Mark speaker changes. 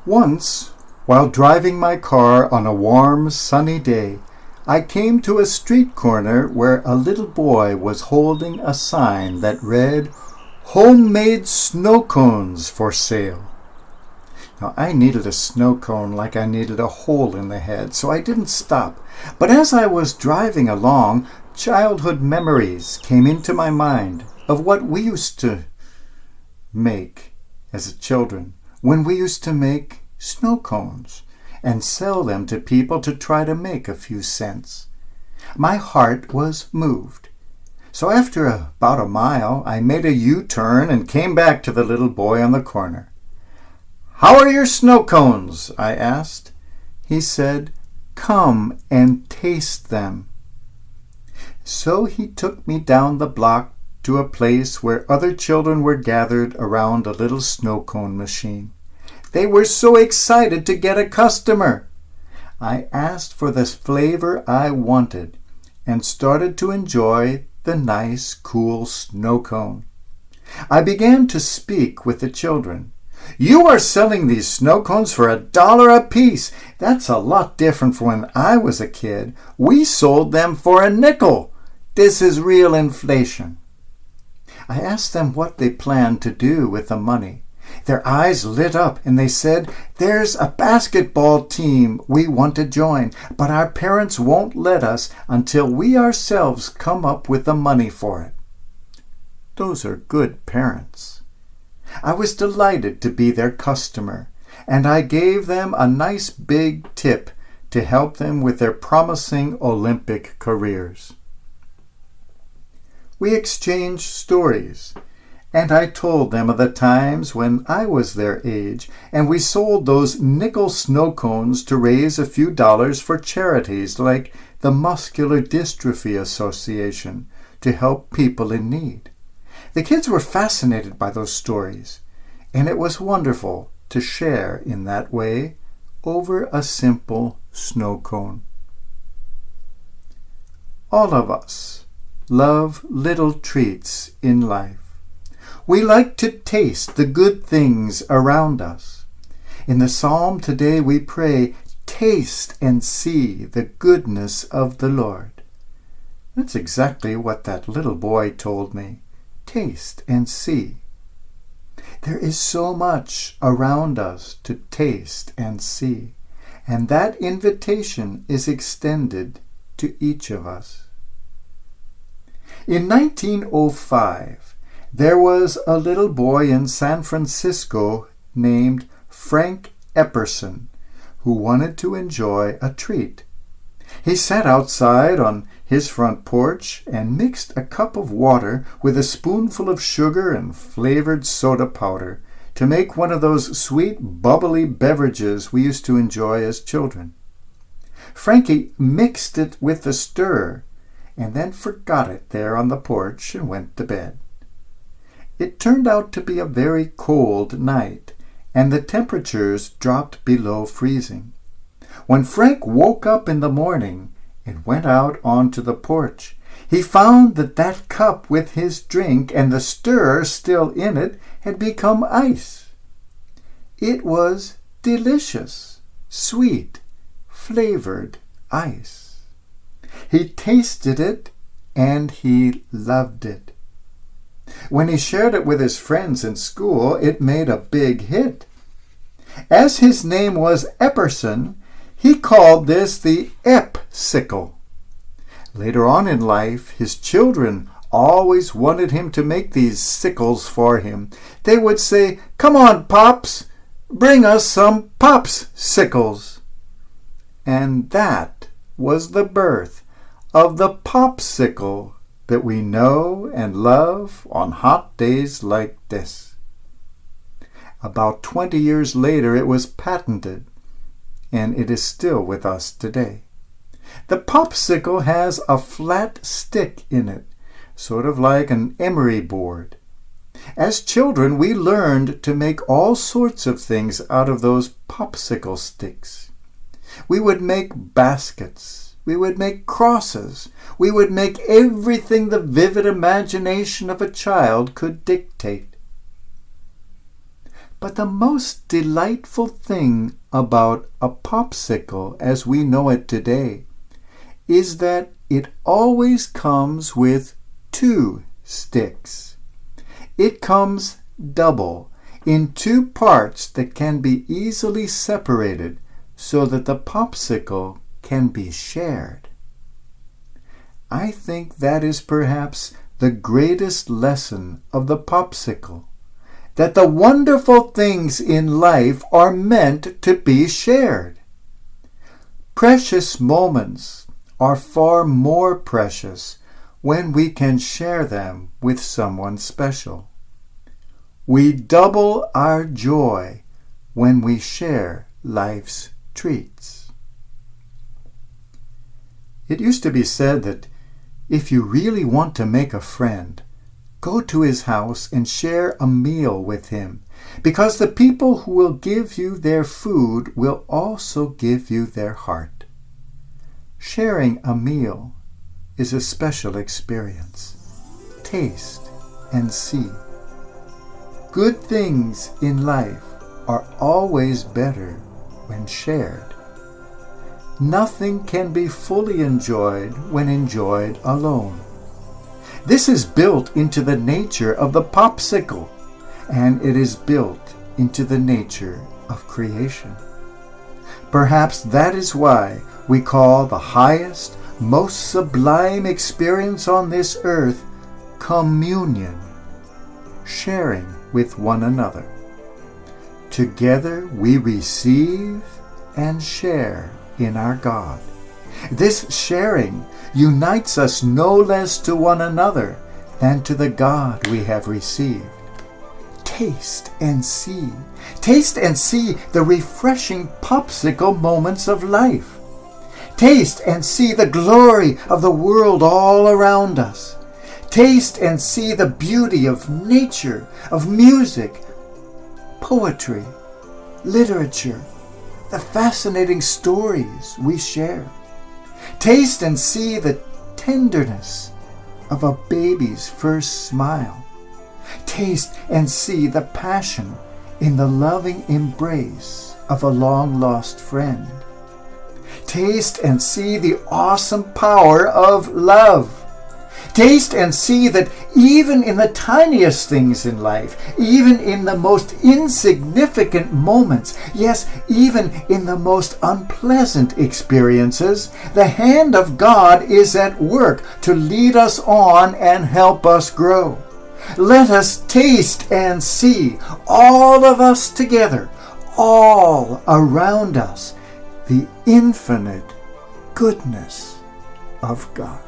Speaker 1: Once, while driving my car on a warm, sunny day, I came to a street corner where a little boy was holding a sign that read, "Homemade snow cones for sale." Now, I needed a snow cone like I needed a hole in the head, so I didn't stop. But as I was driving along, childhood memories came into my mind of what we used to make as children, when we used to make snow cones and sell them to people to try to make a few cents. My heart was moved. So after about a mile, I made a U-turn and came back to the little boy on the corner. "How are your snow cones?" I asked. He said, "Come and taste them." So he took me down the block to a place where other children were gathered around a little snow cone machine. They were so excited to get a customer. I asked for the flavor I wanted and started to enjoy the nice, cool snow cone. I began to speak with the children. "You are selling these snow cones for $1 a piece. That's a lot different from when I was a kid. We sold them for a nickel. This is real inflation." I asked them what they planned to do with the money. Their eyes lit up and they said, "There's a basketball team we want to join, but our parents won't let us until we ourselves come up with the money for it." Those are good parents. I was delighted to be their customer, and I gave them a nice big tip to help them with their promising Olympic careers. We exchanged stories, and I told them of the times when I was their age, and we sold those nickel snow cones to raise a few dollars for charities like the Muscular Dystrophy Association to help people in need. The kids were fascinated by those stories, and it was wonderful to share in that way over a simple snow cone. All of us love little treats in life. We like to taste the good things around us. In the psalm today we pray, "Taste and see the goodness of the Lord." That's exactly what that little boy told me. Taste and see. There is so much around us to taste and see, and that invitation is extended to each of us. In 1905, there was a little boy in San Francisco named Frank Epperson who wanted to enjoy a treat. He sat outside on his front porch and mixed a cup of water with a spoonful of sugar and flavored soda powder to make one of those sweet, bubbly beverages we used to enjoy as children. Frankie mixed it with the stir and then forgot it there on the porch and went to bed. It turned out to be a very cold night, and the temperatures dropped below freezing. When Frank woke up in the morning and went out onto the porch, he found that cup with his drink and the stir still in it had become ice. It was delicious, sweet, flavored ice. He tasted it and he loved it. When he shared it with his friends in school, it made a big hit. As his name was Epperson, he called this the Ep-sicle. Later on in life, his children always wanted him to make these sickles for him. They would say, "Come on, Pops, bring us some Pops-sicles." And that was the birth of the popsicle that we know and love on hot days like this. About 20 years later, it was patented, and it is still with us today. The popsicle has a flat stick in it, sort of like an emery board. As children, we learned to make all sorts of things out of those popsicle sticks. We would make baskets. We would make crosses. We would make everything the vivid imagination of a child could dictate. But the most delightful thing about a popsicle as we know it today is that it always comes with 2 sticks. It comes double in 2 parts that can be easily separated so that the popsicle can be shared. I think that is perhaps the greatest lesson of the popsicle, that the wonderful things in life are meant to be shared. Precious moments are far more precious when we can share them with someone special. We double our joy when we share life's treats. It used to be said that if you really want to make a friend, go to his house and share a meal with him, because the people who will give you their food will also give you their heart. Sharing a meal is a special experience. Taste and see. Good things in life are always better when shared. Nothing can be fully enjoyed when enjoyed alone. This is built into the nature of the popsicle, and it is built into the nature of creation. Perhaps that is why we call the highest, most sublime experience on this earth communion, sharing with one another. Together we receive and share in our God. This sharing unites us no less to one another than to the God we have received. Taste and see. Taste and see the refreshing popsicle moments of life. Taste and see the glory of the world all around us. Taste and see the beauty of nature, of music, poetry, literature, the fascinating stories we share. Taste and see the tenderness of a baby's first smile. Taste and see the passion in the loving embrace of a long-lost friend. Taste and see the awesome power of love. Taste and see that even in the tiniest things in life, even in the most insignificant moments, yes, even in the most unpleasant experiences, the hand of God is at work to lead us on and help us grow. Let us taste and see, all of us together, all around us, the infinite goodness of God.